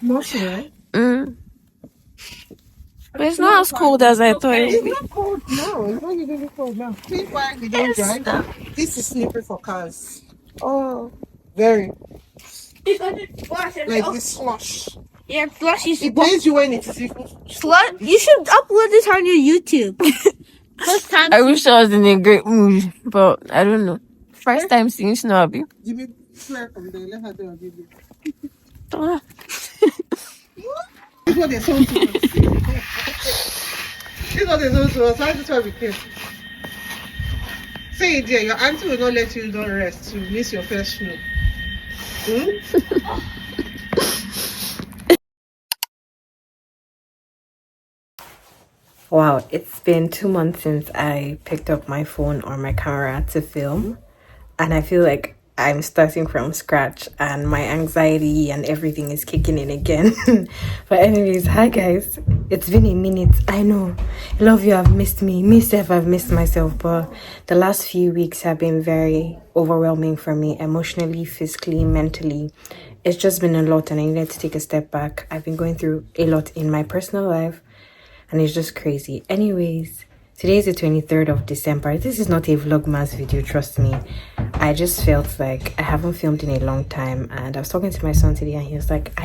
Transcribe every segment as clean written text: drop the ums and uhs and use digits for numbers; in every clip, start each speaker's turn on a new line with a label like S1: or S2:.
S1: slushy, right?
S2: But it's not as cold as I thought.
S1: It's not cold now. It's not even cold now. See why we don't drive? This is slippery for cars.
S2: Oh.
S1: Very. Like this slush.
S2: Yeah, slushy.
S1: It pains you when it is even
S2: Slush. You should upload this on your YouTube. First time. I wish I was in a great mood, but I don't know. First time seeing snow, Abby.
S1: Give me flare from there. Let her do a video. This is what they're sold to us. This is what they're sold to us. That's why we came. Say it there. Your auntie will not let you don't rest to miss your first snow.
S3: Wow, it's been 2 months since I picked up my phone or my camera to film, and I feel like I'm starting from scratch and my anxiety and everything is kicking in again. But anyways, hi guys, it's been a minute. I know a lot of you have missed me. Myself, I've missed myself, but the last few weeks have been very overwhelming for me, emotionally, physically, mentally. It's just been a lot and I needed to take a step back. I've been going through a lot in my personal life and it's just crazy. Anyways, today is the 23rd of December. This is not a vlogmas video, trust me. I just felt like I haven't filmed in a long time, and I was talking to my son today and he was like,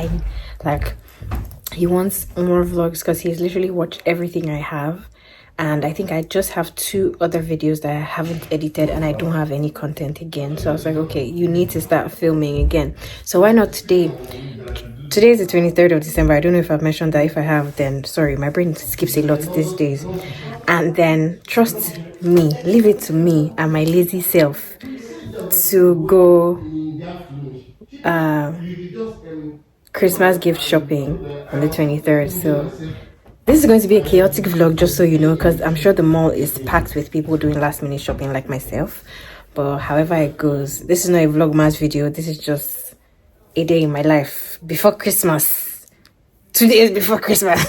S3: he wants more vlogs because he's literally watched everything I have, and I think I just have 2 other videos that I haven't edited and I don't have any content again. So I was like, okay, you need to start filming again. So why not today? Today is the 23rd of December. I don't know if I've mentioned that. If I have, then sorry, my brain skips a lot these days. And then trust me, leave it to me and my lazy self to go Christmas gift shopping on the 23rd. So this is going to be a chaotic vlog, just so you know, because I'm sure the mall is packed with people doing last minute shopping like myself. But however it goes, this is not a vlogmas video. This is just a day in my life before Christmas. 2 days before Christmas.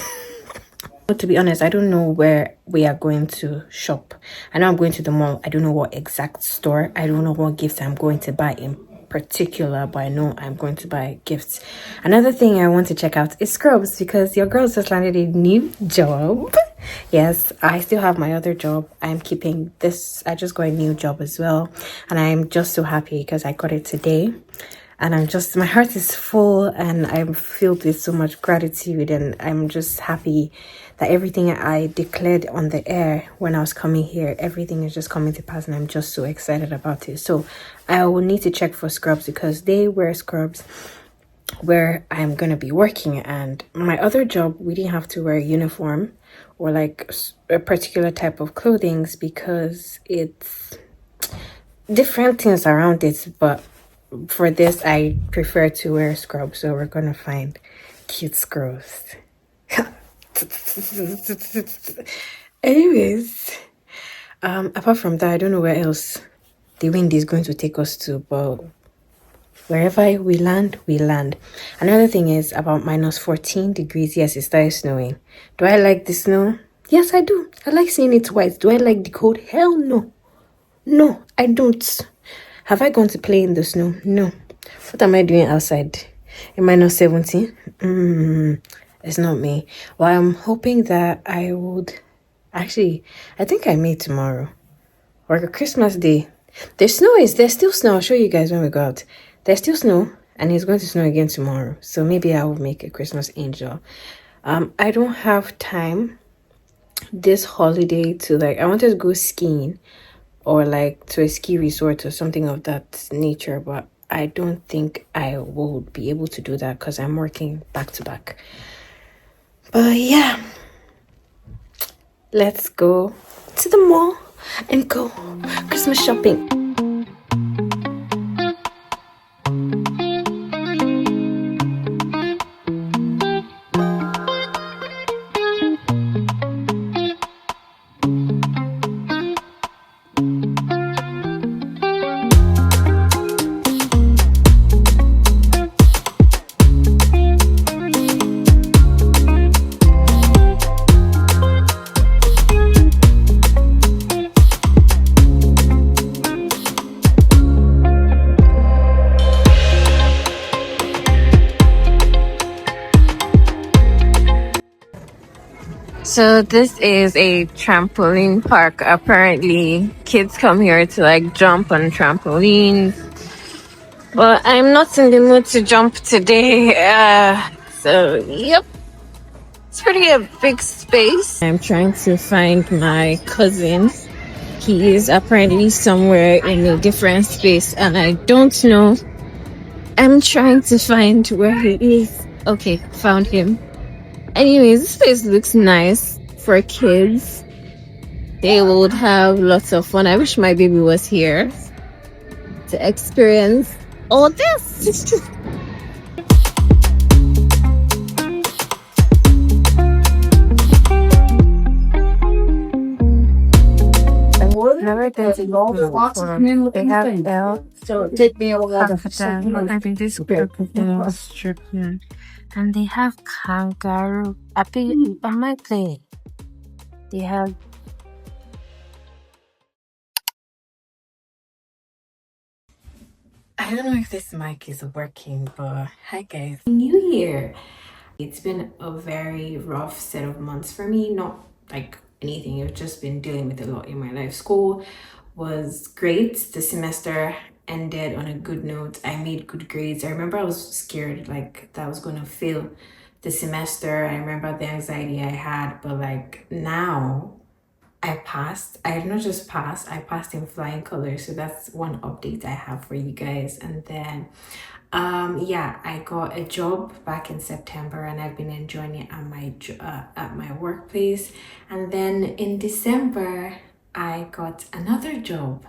S3: But to be honest, I don't know where we are going to shop. I know I'm going to the mall. I don't know what exact store. I don't know what gifts I'm going to buy in particular, but I know I'm going to buy gifts. Another thing I want to check out is scrubs, because your girl just landed a new job. Yes, I still have my other job. I'm keeping this. I just got a new job as well, and I'm just so happy because I got it today. And my heart is full and I'm filled with so much gratitude, and I'm just happy that everything I declared on the air when I was coming here, everything is just coming to pass, and I'm just so excited about it. So I will need to check for scrubs because they wear scrubs where I'm going to be working, and my other job, we didn't have to wear a uniform or like a particular type of clothing because it's different things around it, but for this I prefer to wear scrubs, so we're gonna find cute scrubs. Anyways, apart from that, I don't know where else the wind is going to take us to, but wherever we land, we land. Another thing is about minus 14 degrees. Yes, it started snowing. Do I like the snow? Yes, I do. I like seeing it white. Do I like the cold? Hell no. No, I don't. Have I gone to play in the snow? No. What am I doing outside? In minus 17? It's not me. Well, I'm hoping that I would... Actually, I think I may tomorrow. Or a Christmas day. There's still snow. I'll show you guys when we go out. There's still snow, and it's going to snow again tomorrow. So maybe I will make a Christmas angel. I don't have time this holiday to I wanted to go skiing, or to a ski resort or something of that nature, but I don't think I will be able to do that because I'm working back to back. But yeah, let's go to the mall and go Christmas shopping.
S2: So this is a trampoline park. Apparently, kids come here to like jump on trampolines. Well, I'm not in the mood to jump today. So yep, it's pretty a big space. I'm trying to find my cousin. He is apparently somewhere in a different space, and I don't know. I'm trying to find where he is. Okay, found him. Anyways, this place looks nice for kids. They would have lots of fun. I wish my baby was here to experience all this. Never been to golf before. They have L.
S1: So take me over
S2: Crocodile. I think this crocodile strip here. And they have kangaroo. I might play. They have.
S3: I don't know if this mic is working, but hi guys. New Year. It's been a very rough set of months for me. Not like anything. I've just been dealing with a lot in my life. School was great. The semester ended on a good note. I made good grades. I remember I was scared like that I was gonna fail the semester. I remember the anxiety I had, but like now I passed. I did not just pass, I passed in flying colors. So that's one update I have for you guys. And then yeah, I got a job back in September and I've been enjoying it at my workplace. And then in December I got another job,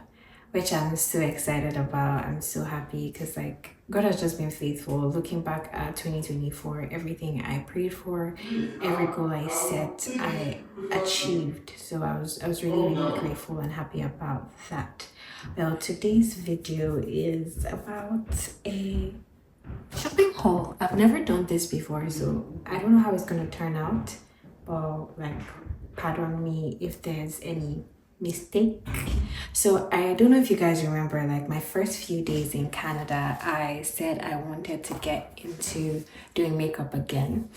S3: which I'm so excited about. I'm so happy because like God has just been faithful. Looking back at 2024, everything I prayed for, every goal I set, I achieved. So I was really grateful and happy about that. Well, today's video is about a shopping haul. I've never done this before, so I don't know how it's gonna turn out. But like, pardon me if there's any mistake. So I don't know if you guys remember, like my first few days in Canada, I said I wanted to get into doing makeup again.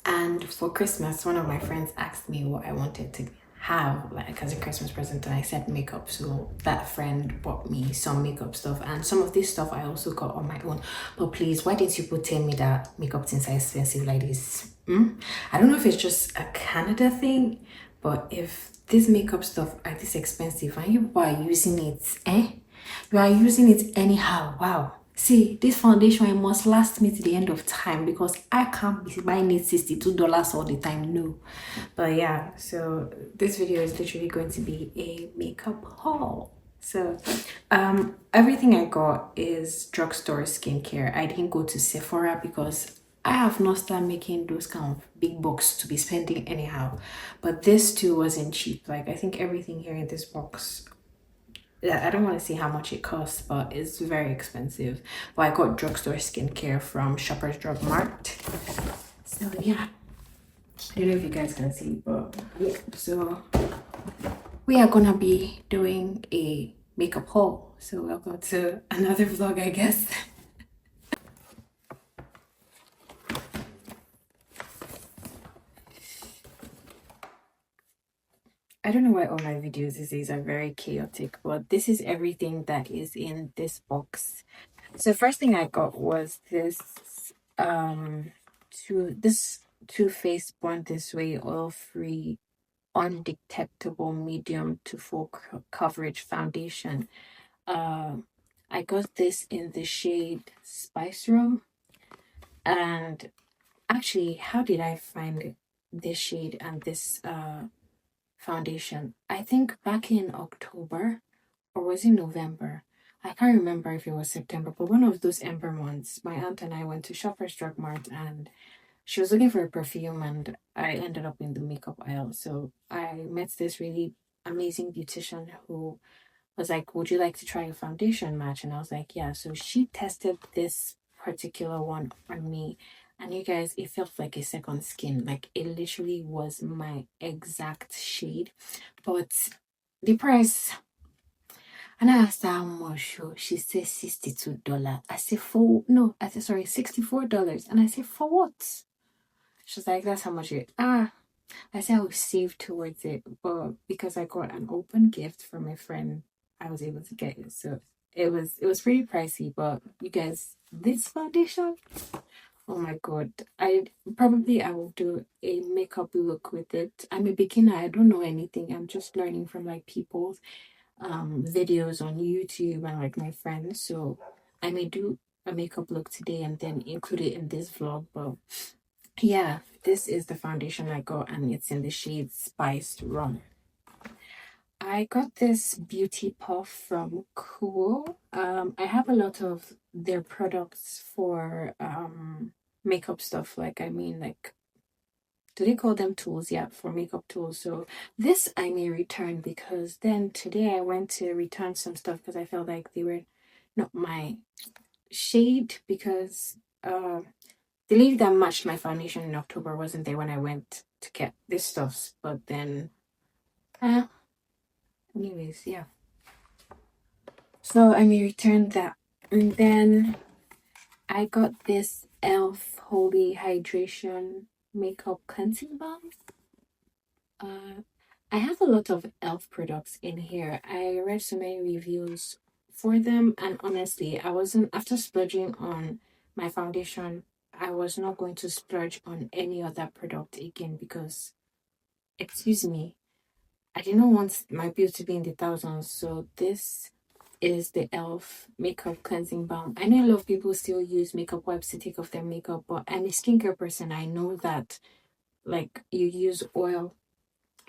S3: And for Christmas, one of my friends asked me what I wanted to have like as a Christmas present, and I said makeup. So that friend bought me some makeup stuff, and some of this stuff I also got on my own. But please, why didn't you people tell me that makeup things are expensive like this? I don't know if it's just a Canada thing, but if this makeup stuff are this expensive and you are using it, you are using it anyhow. Wow. See, this foundation, it must last me to the end of time because I can't be buying it $62 all the time. No. But yeah, so this video is literally going to be a makeup haul. So everything I got is drugstore skincare. I didn't go to Sephora because I have not started making those kind of big bucks to be spending anyhow. But this too wasn't cheap. Like I think everything here in this box, I don't want to say how much it costs, but it's very expensive. But I got drugstore skincare from Shoppers Drug Mart. So yeah, I don't know if you guys can see, but yeah. So we are gonna be doing a makeup haul. So welcome to another vlog, I guess. I don't know why all my videos these days are very chaotic, but this is everything that is in this box. So first thing I got was this Too Faced Born This Way oil-free undetectable medium to full coverage foundation. I got this in the shade Spice Rum. And actually, how did I find this shade and this foundation? I think back in October, or was it November? I can't remember if it was September, but one of those Ember months, my aunt and I went to Shoppers Drug Mart and she was looking for a perfume and I ended up in the makeup aisle. So I met this really amazing beautician who was like, would you like to try a foundation match? And I was like, yeah. So she tested this particular one on me. And you guys, it felt like a second skin. Like it literally was my exact shade. But the price, and I asked her how much. She said $62. I said, for no, I said sorry, $64. And I said, for what? She's like, that's how much it. I said I would save towards it, but because I got an open gift from a friend, I was able to get it. So it was pretty pricey, but you guys, this foundation, oh my god. I will do a makeup look with it. I'm a beginner, I don't know anything. I'm just learning from like people's videos on YouTube and like my friends. So I may do a makeup look today and then include it in this vlog, but yeah, this is the foundation I got and it's in the shade Spiced Rum. I got this beauty puff from Cool. I have a lot of their products for makeup stuff. Like I mean, like, do they call them tools? Yeah, for makeup tools. So this I may return because then today I went to return some stuff because I felt like they were not my shade because the lady that matched my foundation in October wasn't there when I went to get this stuff. But then, anyways, yeah. So I may return that. And then I got this e.l.f. Holy Hydration Makeup Cleansing Balm. I have a lot of e.l.f. products in here. I read so many reviews for them, and honestly, I wasn't, after splurging on my foundation, I was not going to splurge on any other product again because, excuse me, I didn't want my bill to be in the thousands. So this is the e.l.f. makeup cleansing balm. I know a lot of people still use makeup wipes to take off their makeup, but I'm a skincare person. I know that like you use oil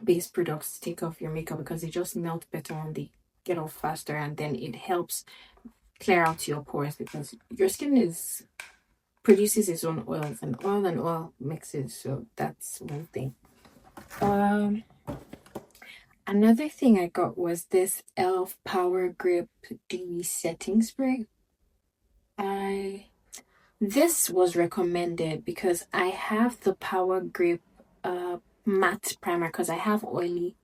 S3: based products to take off your makeup because they just melt better and they get off faster, and then it helps clear out your pores because your skin is produces its own oils and oil mixes. So that's one thing. Another thing I got was this e.l.f. Power Grip Dewy Setting Spray. This was recommended because I have the Power Grip matte primer because I have oily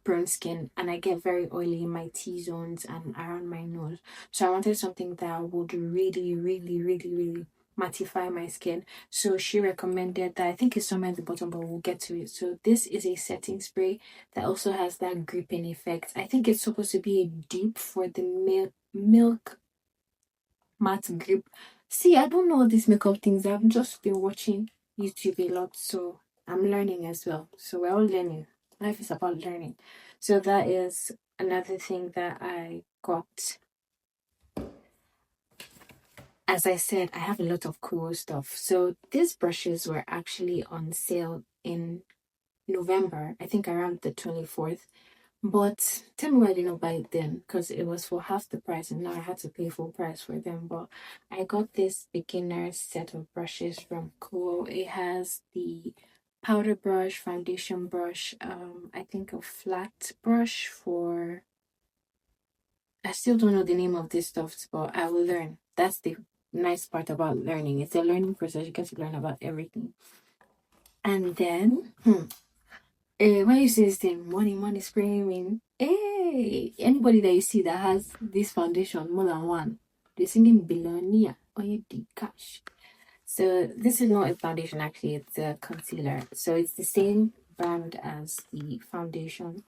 S3: prone skin and I get very oily in my T-zones and around my nose. So I wanted something that would really, really, really, really mattify my skin. So she recommended that. I think it's somewhere at the bottom, but we'll get to it. So this is a setting spray that also has that gripping effect. I think it's supposed to be a dupe for the milk matte grip. See, I don't know all these makeup things. I've just been watching YouTube a lot, so I'm learning as well. So we're all learning. Life is about learning. So that is another thing that I got. As I said, I have a lot of cool stuff. So these brushes were actually on sale in November, I think around the 24th. But tell me why I didn't buy it then, because it was for half the price and now I had to pay full price for them. But I got this beginner set of brushes from Cool. It has the powder brush, foundation brush, I think a flat brush for, I still don't know the name of this stuff, but I will learn. That's the nice part about learning. It's a learning process. You get to learn about everything. And then when you see this thing, money screaming, hey, anybody that you see that has this foundation, more than one, they're singing billionaire on your deep cash. So this is not a foundation, actually, it's a concealer. So it's the same brand as the foundation.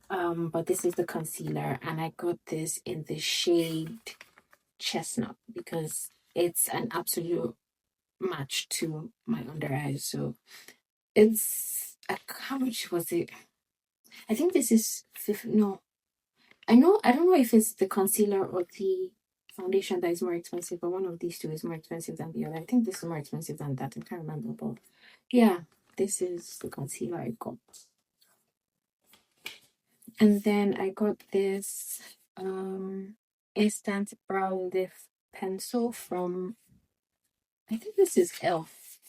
S3: But this is the concealer, and I got this in the shade Chestnut because it's an absolute match to my under eyes. So it's how much was it? I think this is no. I don't know if it's the concealer or the foundation that is more expensive, but one of these two is more expensive than the other. I think this is more expensive than that. I can't remember, but yeah, this is the concealer I got. And then I got this instant brow lift pencil from, I think this is e.l.f.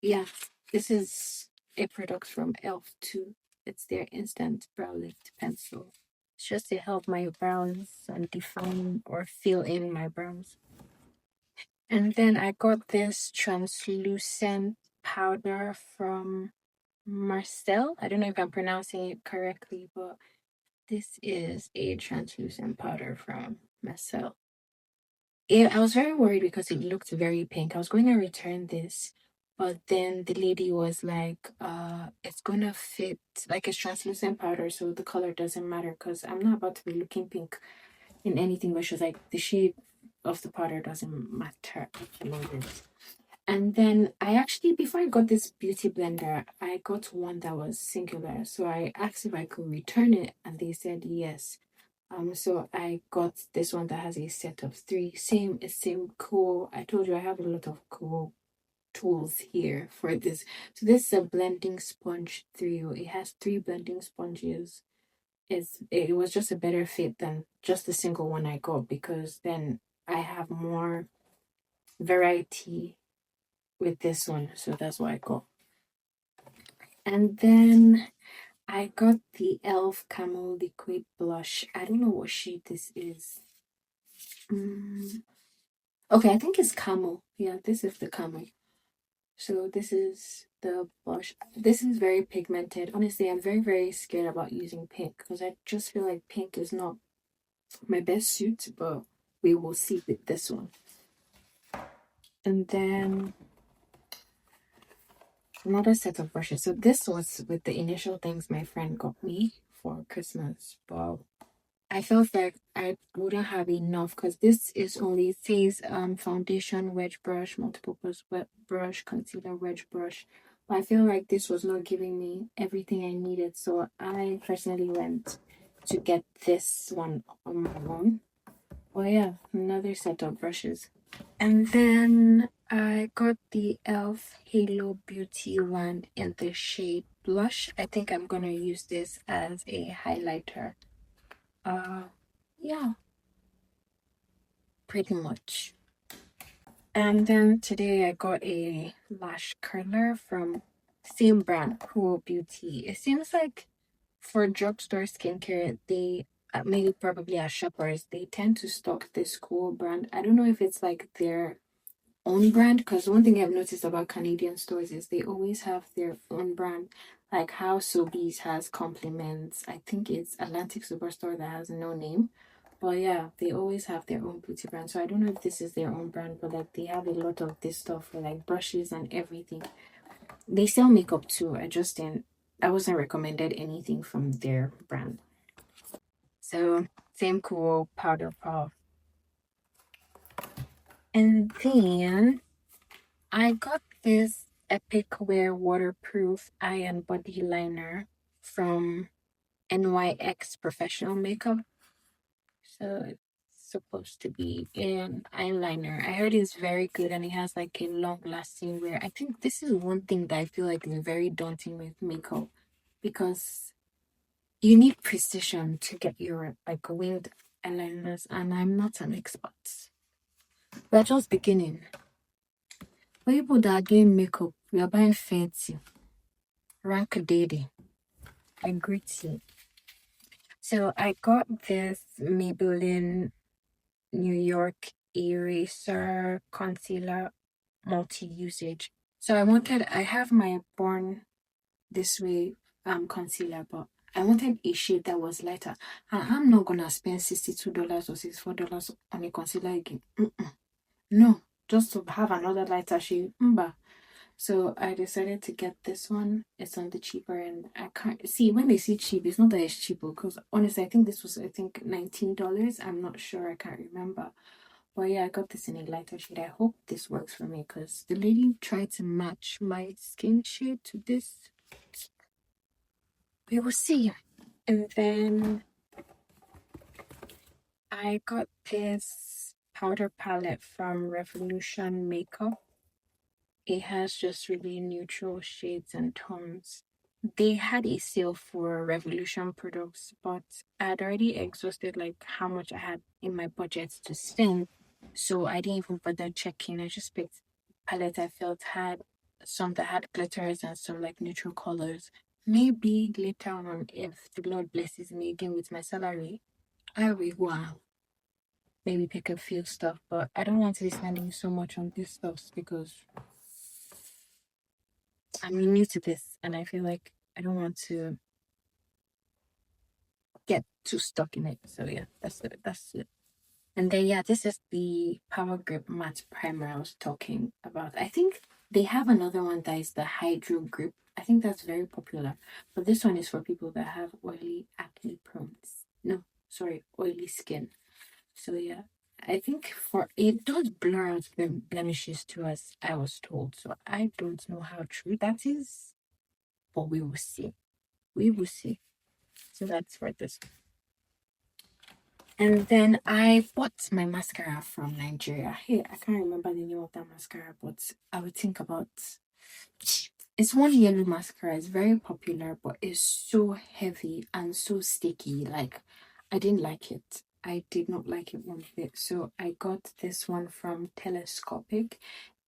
S3: Yeah, this is a product from e.l.f. too. It's their instant brow lift pencil. It's just to help my brows and define or fill in my brows. And then I got this translucent powder from Marcel. I don't know if I'm pronouncing it correctly, but this is a translucent powder from Marcel. Yeah, I was very worried because it looked very pink. I was going to return this, But then the lady was like, it's gonna fit, like it's translucent powder, so the color doesn't matter because I'm not about to be looking pink in anything. But she was like, the shade of the powder doesn't matter at the moment. And then I actually, before I got this beauty blender, I got one that was singular. So I asked if I could return it, and they said yes. So I got this one that has a set of three. Same cool. I told you I have a lot of cool tools here for this. So this is a blending sponge 3. It has 3 blending sponges. It was just a better fit than just the single one I got, because then I have more variety with this one. So that's what I got. And then I got the e.l.f. Camo Liquid Blush. I don't know what shade this is. Okay, I think it's Camo. Yeah, this is the Camo. So this is the blush. This is very pigmented. Honestly, I'm very, very scared about using pink because I just feel like pink is not my best suit, but we will see with this one. And then another set of brushes. So this was with the initial things my friend got me for Christmas, but I felt like I wouldn't have enough because this is only, it says foundation wedge brush, multiple purpose wet brush, concealer wedge brush. But I feel like this was not giving me everything I needed, so I personally went to get this one on my own. Oh yeah, another set of brushes. And then I got the e.l.f. Halo Beauty one in the shade Blush. I think I'm gonna use this as a highlighter. Yeah, pretty much. And then today I got a lash curler from same brand, Cool Beauty. It seems like for drugstore skincare, they maybe probably as shoppers, they tend to stock this Cool brand. I don't know if it's like their own brand, because one thing I've noticed about Canadian stores is they always have their own brand, like how Sobeys has Compliments. I think it's Atlantic Superstore that has no name, but yeah, they always have their own beauty brand. So I don't know if this is their own brand, but like they have a lot of this stuff for like brushes and everything. They sell makeup too. I wasn't recommended anything from their brand. So same cool powder puff. And then I got this Epic Wear waterproof eye and body liner from NYX Professional Makeup. So it's supposed to be an eyeliner. I heard it's very good and it has like a long lasting wear. I think this is one thing that I feel like is very daunting with makeup, because you need precision to get your like winged eyeliners, and I'm not an expert. We're just beginning. For people that are doing makeup, we are buying fancy. Rank daily. I greet you. So I got this Maybelline New York Eraser Concealer multi-usage. So I have my Born This Way concealer, but I wanted a shade that was lighter. And I'm not gonna spend $62 or $64 on a concealer again. No, just to have another lighter shade. So I decided to get this one. It's on the cheaper end. I can't see, when they say cheap, it's not that it's cheap, because honestly, I think this was $19. I'm not sure, I can't remember. But yeah, I got this in a lighter shade. I hope this works for me, because the lady tried to match my skin shade to this. We will see. And then I got this powder palette from Revolution Makeup. It has just really neutral shades and tones. They had a sale for Revolution products, but I had already exhausted like how much I had in my budget to spend. So I didn't even bother checking. I just picked palette I felt had some that had glitters and some like neutral colors. Maybe later on, if the Lord blesses me again with my salary, I will go and maybe pick a few stuff. But I don't want to be spending so much on these stuffs because I'm new to this and I feel like I don't want to get too stuck in it. So yeah, that's it. That's it. And then yeah, this is the Power Grip Matte Primer I was talking about. I think They have another one that is the Hydro Grip. I think that's very popular. But this one is for people that have oily acne prone. No, sorry, oily skin. So yeah, I think for it does blur out the blemishes too, as I was told. So I don't know how true that is, but we will see. We will see. So that's for this. And then I bought my mascara from Nigeria. Hey, I can't remember the name of that mascara, but I would think about. It's one yellow mascara. It's very popular, but it's so heavy and so sticky. Like, I didn't like it. I did not like it one bit. So I got this one from Telescopic.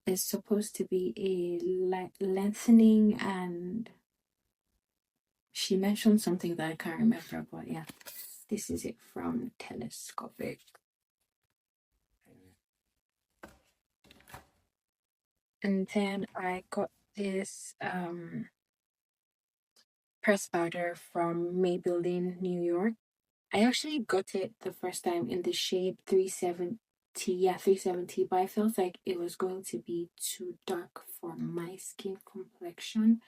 S3: It's supposed to be a lengthening, and she mentioned something that I can't remember, but yeah, this is it from Telescopic. And then I got this press powder from Maybelline, New York. I actually got it the first time in the shade 370. Yeah, 370, but I felt like it was going to be too dark for my skin complexion.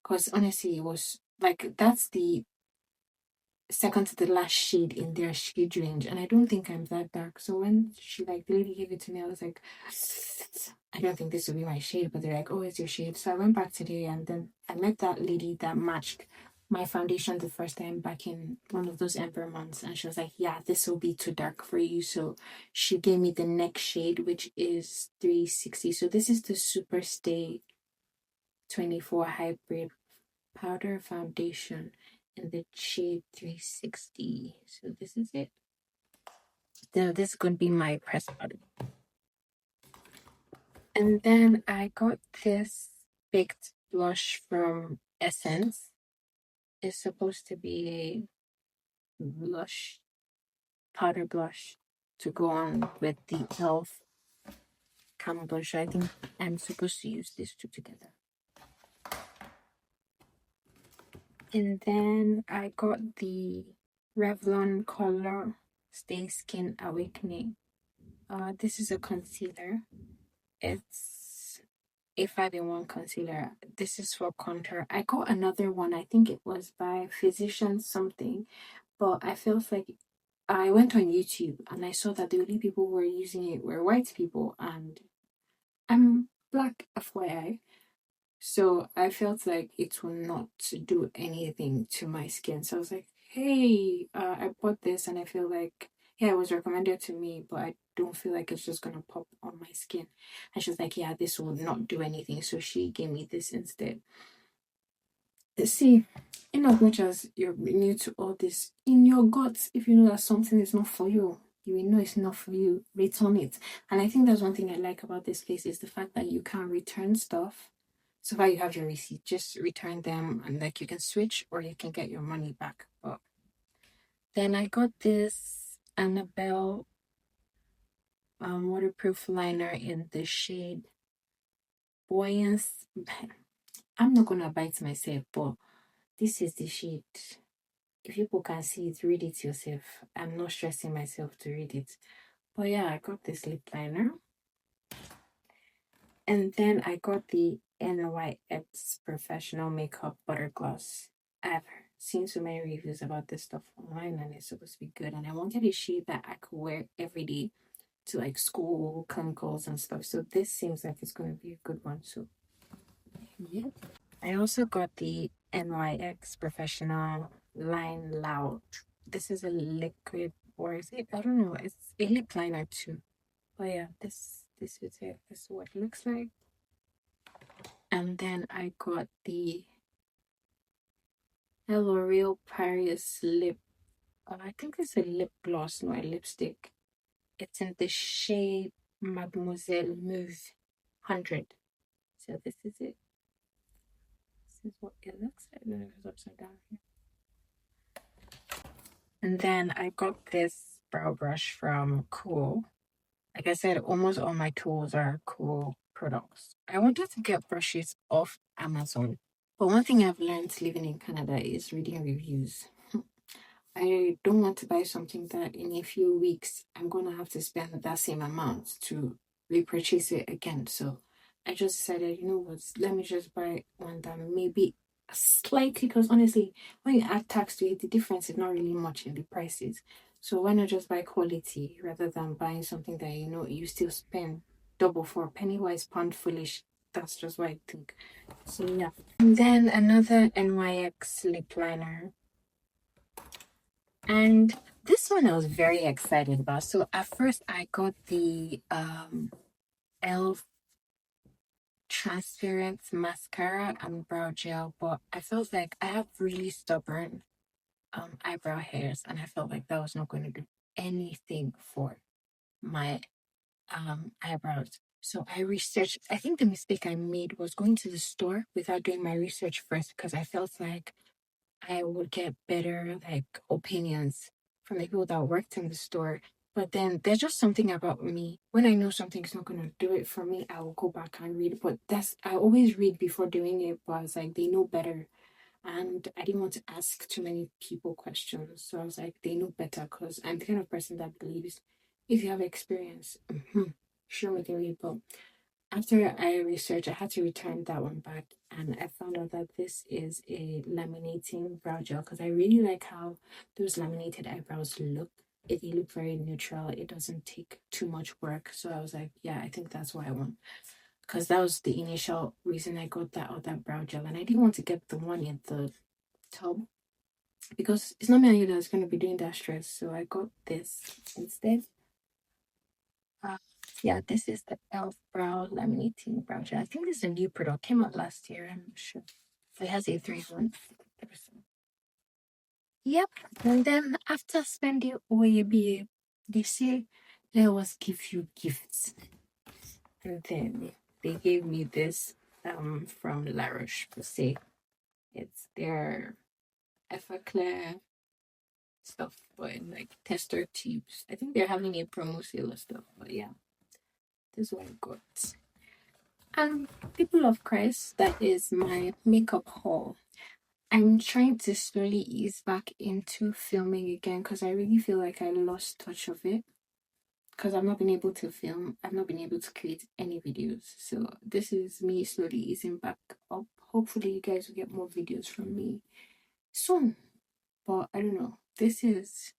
S3: Because honestly, it was like that's the second to the last shade in their shade range, and I don't think I'm that dark. So when she like the lady gave it to me, I was like, I don't think this will be my shade. But they're like, oh, it's your shade. So I went back today, and then I met that lady that matched my foundation the first time back in one of those Ember months, and she was like, yeah, this will be too dark for you. So she gave me the next shade, which is 360. So this is the Super Stay 24 Hybrid Powder Foundation in the shade 360. So this is it. Now this is going to be my press powder. And then I got this baked blush from Essence. It's supposed to be a blush, powder blush to go on with the e.l.f. Camel blush. I think I'm supposed to use these two together. And then I got the Revlon Color Stay Skin Awakening. This is a concealer. It's a 5-in-1 concealer. This is for contour. I got another one. I think it was by Physician something, but I felt like I went on YouTube and I saw that the only people who were using it were white people, and I'm black, FYI. So I felt like it will not do anything to my skin. So I was like, hey, I bought this and I feel like, yeah, it was recommended to me, but I don't feel like it's just gonna pop on my skin. And she was like, yeah, this will not do anything. So she gave me this instead. See, in as much as you're new to all this, in your guts, if you know that something is not for you, you will know it's not for you, return it. And I think that's one thing I like about this place is the fact that you can return stuff. So far you have your receipt, just return them, and like you can switch or you can get your money back. But then I got this Annabelle waterproof liner in the shade Buoyance. I'm not gonna bite myself, but this is the shade. If people can see it, read it yourself. I'm not stressing myself to read it. But yeah, I got this lip liner. And then I got the NYX Professional Makeup Butter Gloss. I've seen so many reviews about this stuff online and it's supposed to be good. And I wanted a shade that I could wear every day to like school, chemicals and stuff. So this seems like it's going to be a good one. So yeah. I also got the NYX Professional Line Loud. This is a liquid, or is it? I don't know. It's a lip liner too. But yeah, this is it. This is what it looks like. And then I got the L'Oreal Paris lip. I think it's a lip gloss, not a lipstick. It's in the shade Mademoiselle Mauve 100. So this is it. This is what it looks like. I don't know if it's upside down here. And then I got this brow brush from Cool. Like I said, almost all my tools are Cool products. I wanted to get brushes off Amazon, but one thing I've learned living in Canada is reading reviews. I don't want to buy something that in a few weeks I'm gonna have to spend that same amount to repurchase it again. So I just decided, you know what, let me just buy one that maybe slightly, because honestly, when you add tax to it, the difference is not really much in the prices. So why not just buy quality rather than buying something that you know you still spend double for? Penny wise, pound foolish. That's just what I think. So yeah. And then another NYX lip liner. And this one I was very excited about. So at first I got the Elf transparent mascara and brow gel, but I felt like I have really stubborn eyebrow hairs, and I felt like that was not going to do anything for my eyebrows. So I researched. I think the mistake I made was going to the store without doing my research first, because I felt like I would get better like opinions from the people that worked in the store. But then there's just something about me. When I know something's not gonna do it for me, I will go back and read. But that's I always read before doing it, but I was like, they know better. And I didn't want to ask too many people questions. So I was like, they know better, because I'm the kind of person that believes if you have experience, show me the way. But after I researched, I had to return that one back, and I found out that this is a laminating brow gel, because I really like how those laminated eyebrows look. They look very neutral. It doesn't take too much work. So I was like, yeah, I think that's what I want, because that was the initial reason I got that other brow gel, and I didn't want to get the one in the tub because it's not me and you that's going to be doing that stress. So I got this instead. Yeah, this is the Elf Brow Laminating Brow Gel. I think this is a new product. Came out last year, I'm not sure. It has a 3-1. Yep. And then after spending OAB, they say, let us give you gifts. And then they gave me this from La Roche-Posay. It's their Everclear stuff, but in like tester tubes. I think they're having a promo sale or stuff, but yeah, this is what I got. And people of Christ, that is my makeup haul. I'm trying to slowly ease back into filming again, because I really feel like I lost touch of it, because I've not been able to film. I've not been able to create any videos. So this is me slowly easing back up. Hopefully you guys will get more videos from me soon. But I don't know. This is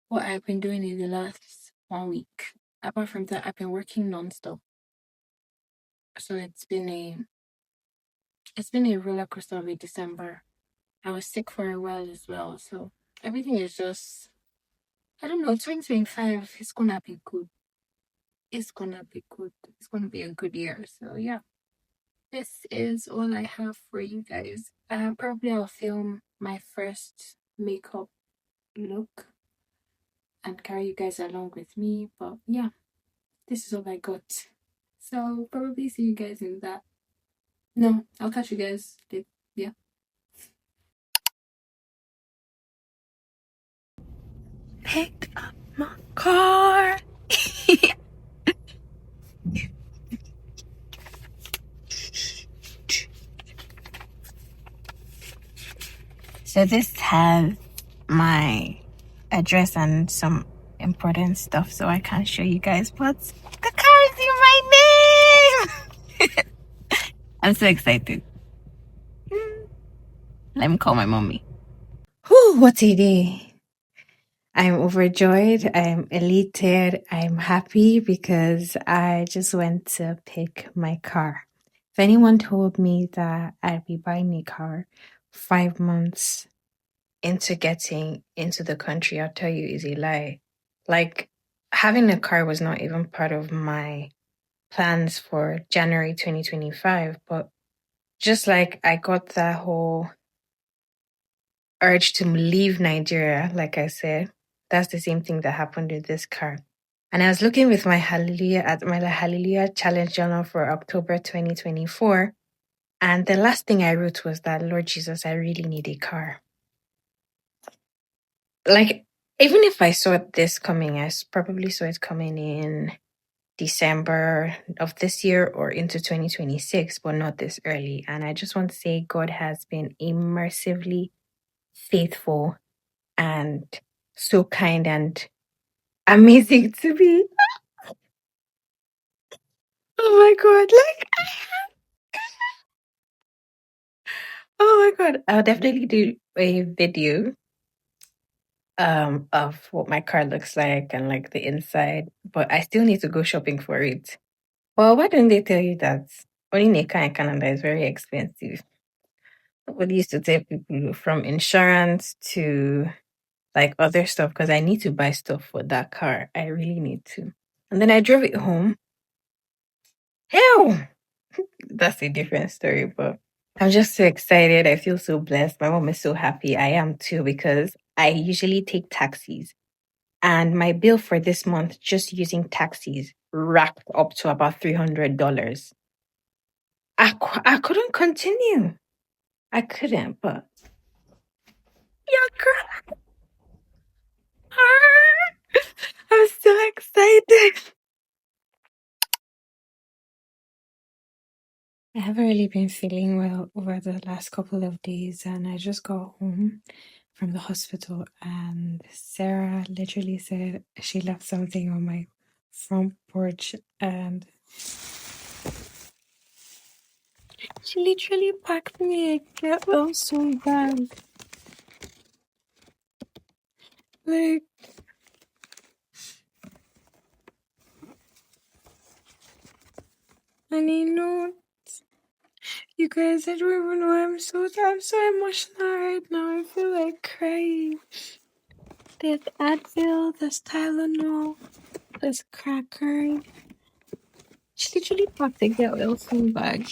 S3: what I've been doing in the last 1 week. Apart from that, I've been working non-stop. So it's been a roller coaster of a December. I was sick for a while as well. So everything is just, I don't know, 2025 is gonna be good. It's gonna be good. It's gonna be a good year. So yeah, this is all I have for you guys. Probably I'll film my first makeup look and carry you guys along with me. But yeah, this is all I got. So probably see you guys in that. No, I'll catch you guys later. Yeah. Picked up my car. So this has my address and some important stuff, so I can't show you guys, but the car is in my name. I'm so excited. Let me call my mommy. Whew, what a day. I'm overjoyed. I'm elated. I'm happy because I just went to pick my car. If anyone told me that I'd be buying a car 5 months into getting into the country, I'll tell you is a lie. Like, having a car was not even part of my plans for January 2025, but just like I got that whole urge to leave Nigeria, like I said, that's the same thing that happened with this car. And I was looking with my Hallelujah challenge journal for October 2024. And the last thing I wrote was that, Lord Jesus, I really need a car. Like, even if I saw this coming, probably saw it coming in December of this year or into 2026, but not this early. And I just want to say God has been immersively faithful and so kind and amazing to me. Oh my god, like, oh my god. I'll definitely do a video of what my car looks like and like the inside, but I still need to go shopping for it. Well, why don't they tell you that owning a car in Canada is very expensive? Nobody used to tell people from insurance to like other stuff because I need to buy stuff for that car. I really need to. And then I drove it home. Hell, that's a different story, but I'm just so excited. I feel so blessed. My mom is so happy. I am too because I usually take taxis. And my bill for this month, just using taxis, racked up to about $300. I couldn't continue. I couldn't, but yeah, girl. I'm so excited. I haven't really been feeling well over the last couple of days, and I just got home from the hospital, and Sarah literally said she left something on my front porch, and she literally packed me a kettle so bad. Like, and you know, you guys, I don't even know. I'm so emotional right now. I feel like crying. There's Advil, there's Tylenol, there's crackers. She literally packed the get well soon bag.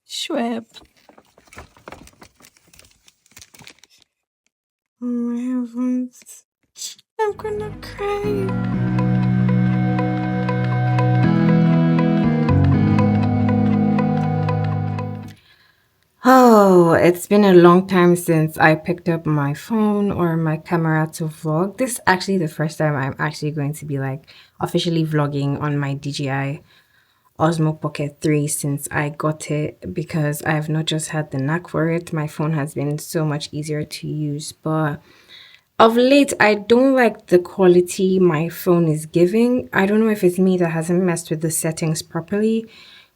S3: Schwepp. Oh my heavens. I'm gonna cry. Oh, it's been a long time since I picked up my phone or my camera to vlog. This is actually the first time I'm actually going to be like officially vlogging on my DJI Osmo Pocket 3 since I got it because I've not just had the knack for it. My phone has been so much easier to use, but of late, I don't like the quality my phone is giving. I don't know if it's me that hasn't messed with the settings properly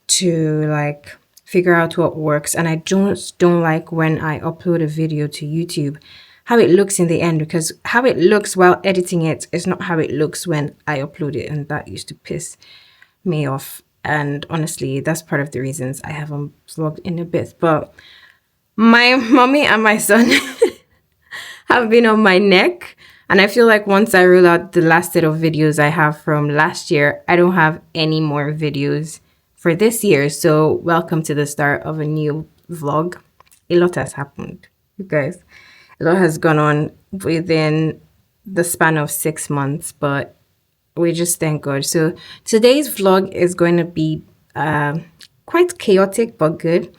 S3: to like figure out what works. And I just don't like when I upload a video to YouTube how it looks in the end because how it looks while editing it is not how it looks when I upload it. And that used to piss me off. And honestly, that's part of the reasons I haven't vlogged in a bit. But my mommy and my son have been on my neck. And I feel like once I roll out the last set of videos I have from last year, I don't have any more videos for this year. So welcome to the start of a new vlog. A lot has happened, you guys. A lot has gone on within the span of 6 months, but we just thank God. So today's vlog is going to be quite chaotic but good.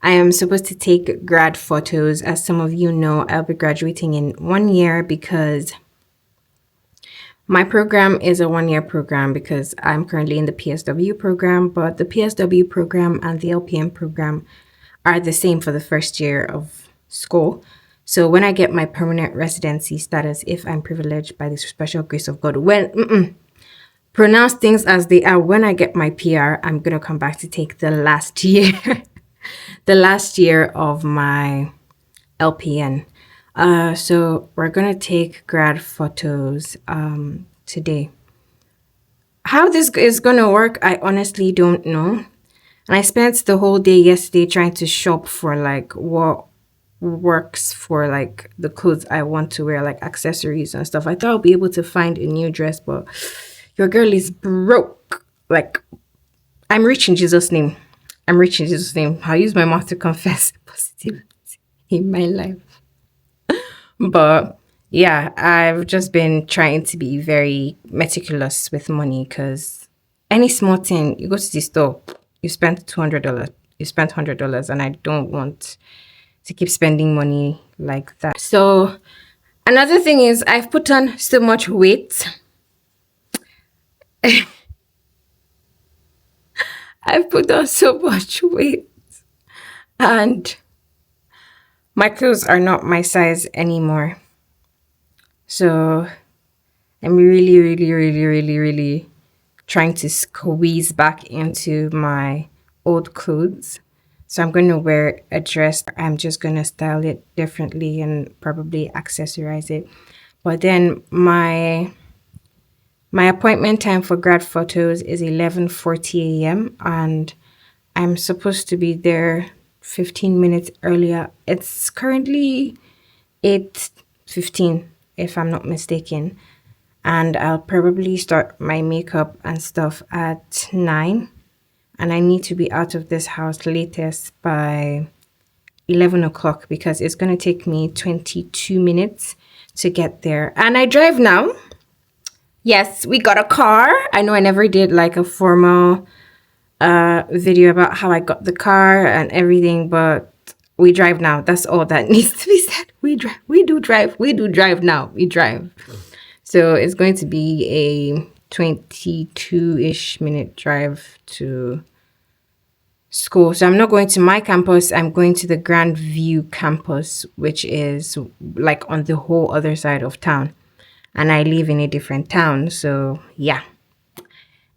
S3: I am supposed to take grad photos. As some of you know, I'll be graduating in 1 year because my program is a 1 year program because I'm currently in the PSW program, but the PSW program and the LPM program are the same for the first year of school. So when I get my permanent residency status, if I'm privileged by the special grace of God, pronounce things as they are. When I get my PR, I'm going to come back to take the last year, the last year of my LPN. So we're going to take grad photos today. How this is going to work, I honestly don't know. And I spent the whole day yesterday trying to shop for like what works for like the clothes I want to wear, like accessories and stuff. I thought I'll be able to find a new dress, but your girl is broke. Like, I'm rich in Jesus' name. I'm rich in Jesus' name. I'll use my mouth to confess positivity in my life. But yeah, I've just been trying to be very meticulous with money because any small thing, you go to the store, you spend $200, you spent $100, and I don't want to keep spending money like that. So another thing is I've put on so much weight. I've put on so much weight and my clothes are not my size anymore. So I'm really, really, really, really, really trying to squeeze back into my old clothes. So I'm going to wear a dress. I'm just going to style it differently and probably accessorize it. But then my appointment time for grad photos is 11:40 a.m. and I'm supposed to be there 15 minutes earlier. It's currently 8:15 if I'm not mistaken. And I'll probably start my makeup and stuff at 9. And I need to be out of this house latest by 11 o'clock because it's going to take me 22 minutes to get there. And I drive now. Yes, we got a car. I know I never did like a formal video about how I got the car and everything, but we drive now. That's all that needs to be said. We drive. We do drive now. We drive. So it's going to be a 22-ish minute drive to school. So I'm not going to my campus. I'm going to the Grand View campus, which is like on the whole other side of town. And I live in a different town. So yeah.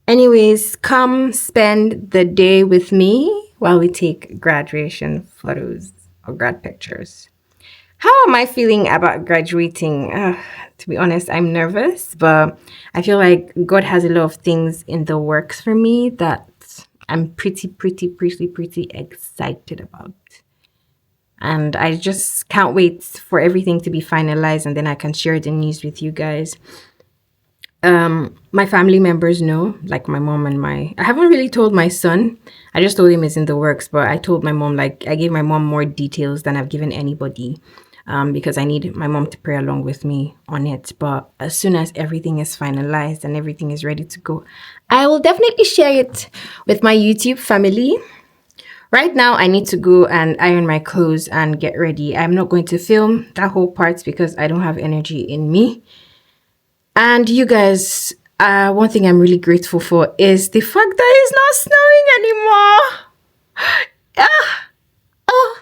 S3: Anyways, come spend the day with me while we take graduation photos or grad pictures. How am I feeling about graduating? To be honest, I'm nervous, but I feel like God has a lot of things in the works for me that I'm pretty excited about. And I just can't wait for everything to be finalized and then I can share the news with you guys. My family members know, like my mom and I haven't really told my son. I just told him it's in the works, but I told my mom, like, I gave my mom more details than I've given anybody. Because I need my mom to pray along with me on it. But as soon as everything is finalized and everything is ready to go, I will definitely share it with my YouTube family. Right now, I need to go and iron my clothes and get ready. I'm not going to film that whole part because I don't have energy in me. And you guys, one thing I'm really grateful for is the fact that it's not snowing anymore. Oh.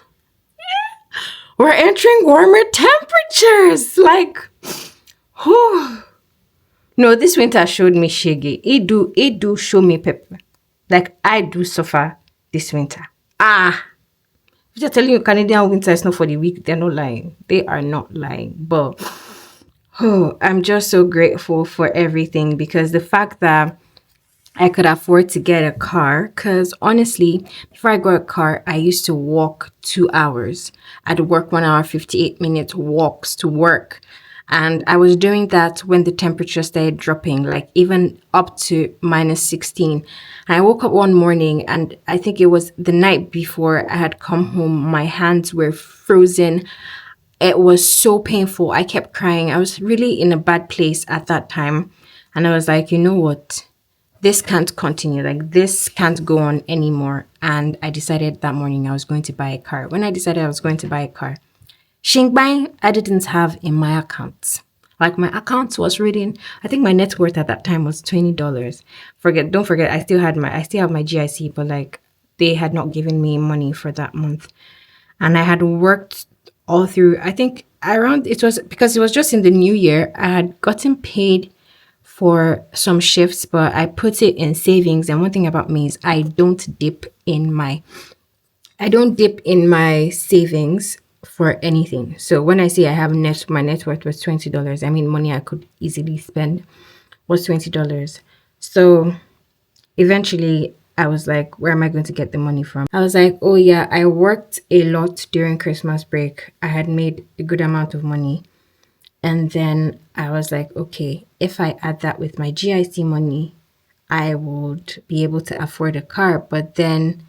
S3: We're entering warmer temperatures. Like, whew. No, this winter showed me shaggy. It do show me pepper. Like, I do suffer this winter. If they're telling you Canadian winter is not for the weak, they're not lying. They are not lying. But, I'm just so grateful for everything because the fact that I could afford to get a car because honestly, before I got a car, I used to walk 2 hours. I'd work 1 hour, 58 minutes walks to work. And I was doing that when the temperature started dropping, like even up to -16. And I woke up one morning and I think it was the night before I had come home. My hands were frozen. It was so painful. I kept crying. I was really in a bad place at that time. And I was like, you know what? This can't continue. Like, this can't go on anymore. And I decided that morning I was going to buy a car. When I decided I was going to buy a car, Shingbang, I didn't have in my account. Like, my account was reading, I think my net worth at that time was $20. Don't forget, I still have my GIC, but like, they had not given me money for that month. And I had worked all through, I think because it was just in the new year, I had gotten paid for some shifts, but I put it in savings. And one thing about me is I don't dip in my savings for anything. So when I say I have my net worth was $20, I mean money I could easily spend was $20. So eventually I was like, where am I going to get the money from? I was like, oh yeah, I worked a lot during Christmas break. I had made a good amount of money. And then I was like, okay, if I add that with my GIC money, I would be able to afford a car. But then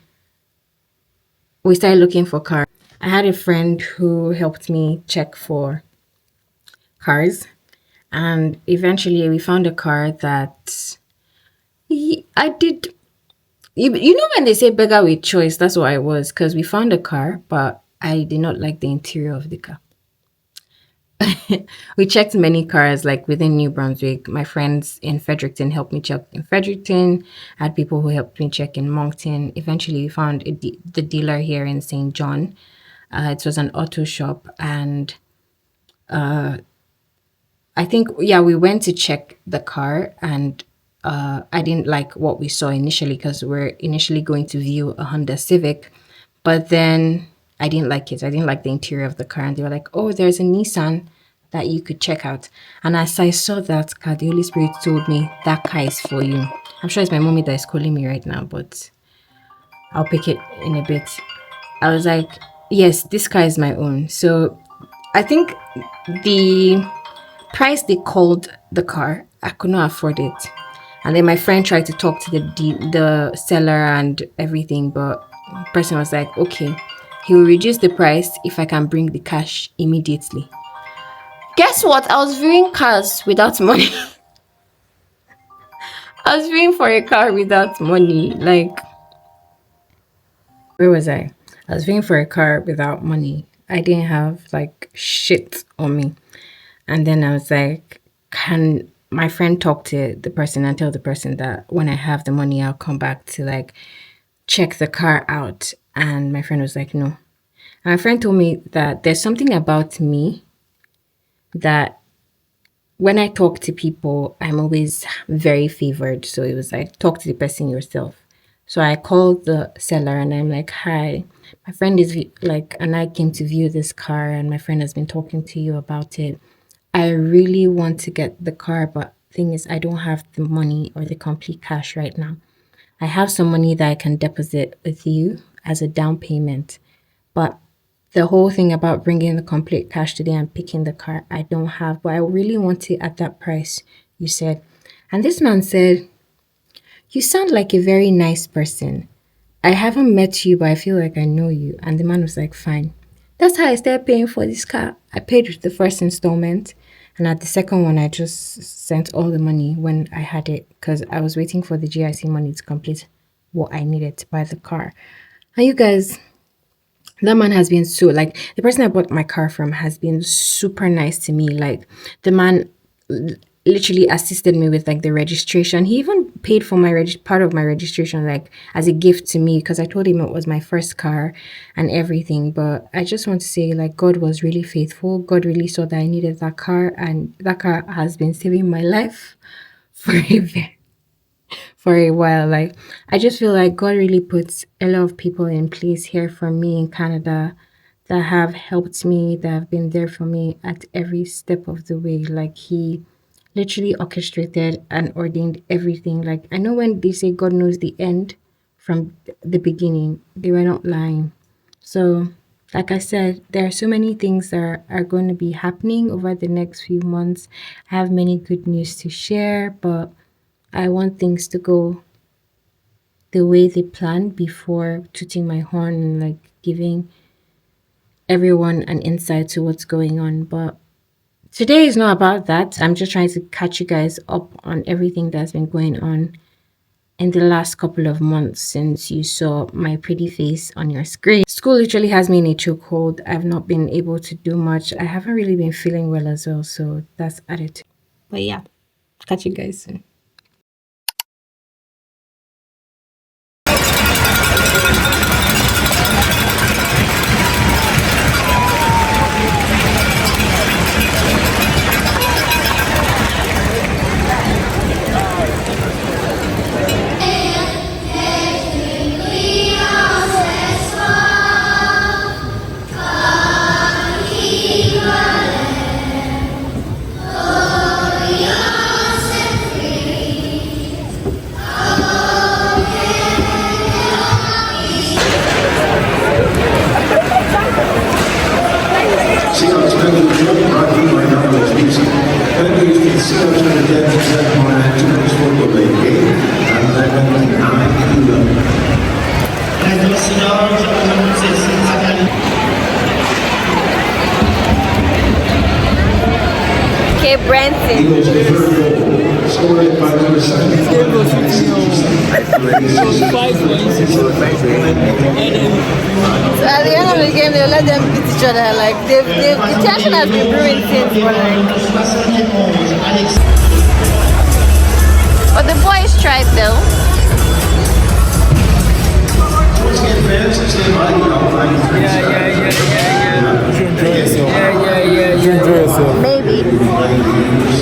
S3: we started looking for cars. I had a friend who helped me check for cars. And eventually we found a car that I did. You know when they say beggar with choice, that's what I was. Because we found a car, but I did not like the interior of the car. We checked many cars like within New Brunswick. My friends in Fredericton helped me check in Fredericton. I had people who helped me check in Moncton. Eventually, we found the dealer here in St. John. It was an auto shop. And I think, yeah, we went to check the car. And I didn't like what we saw initially because we're initially going to view a Honda Civic, but then I didn't like it. I didn't like the interior of the car, and they were like, "Oh, there's a Nissan that you could check out." And as I saw that car, the Holy Spirit told me that car is for you. I'm sure it's my mommy that is calling me right now, but I'll pick it in a bit. I was like, yes, this car is my own. So I think the price they called the car, I could not afford it. And then my friend tried to talk to the seller and everything, but the person was like, okay, he will reduce the price if I can bring the cash immediately. Guess what? I was viewing cars without money. I was viewing for a car without money. Like, where was I? I was viewing for a car without money. I didn't have like shit on me. And then I was like, can my friend talk to the person and tell the person that when I have the money, I'll come back to like check the car out? And my friend was like, no. And my friend told me that there's something about me that when I talk to people, I'm always very favored. So it was like, talk to the person yourself. So I called the seller and I'm like, hi, my friend is like, and I came to view this car and my friend has been talking to you about it. I really want to get the car, but thing is, I don't have the money or the complete cash right now. I have some money that I can deposit with you as a down payment, but the whole thing about bringing the complete cash today and picking the car, I don't have, but I really want it at that price, you said. And this man said, you sound like a very nice person. I haven't met you, but I feel like I know you. And the man was like, fine. That's how I started paying for this car. I paid the first installment. And at the second one, I just sent all the money when I had it because I was waiting for the GIC money to complete what I needed to buy the car. And you guys, that man has been so, like, the person I bought my car from has been super nice to me. Like, the man literally assisted me with like the registration. He even paid for my part of my registration like as a gift to me because I told him it was my first car and everything. But I just want to say like God was really faithful. God really saw that I needed that car, and that car has been saving my life for a while. Like, I just feel like God really puts a lot of people in place here for me in Canada that have helped me, that have been there for me at every step of the way. Like, he literally orchestrated and ordained everything. Like, I know when they say God knows the end from the beginning, they were not lying. So, like I said, there are so many things that are going to be happening over the next few months. I have many good news to share, but I want things to go the way they planned before tooting my horn and like giving everyone an insight to what's going on. But today is not about that. I'm just trying to catch you guys up on everything that's been going on in the last couple of months since you saw my pretty face on your screen. School literally has me in a chokehold. I've not been able to do much. I haven't really been feeling well as well, so that's added to it. But yeah, catch you guys soon. Okay, Branson.
S4: Scored by number 75.
S2: So at the end of the game, they'll let them beat each other. Like, the tension has been brewing since, but the boys tried though.
S4: You enjoy yourself.
S2: Maybe.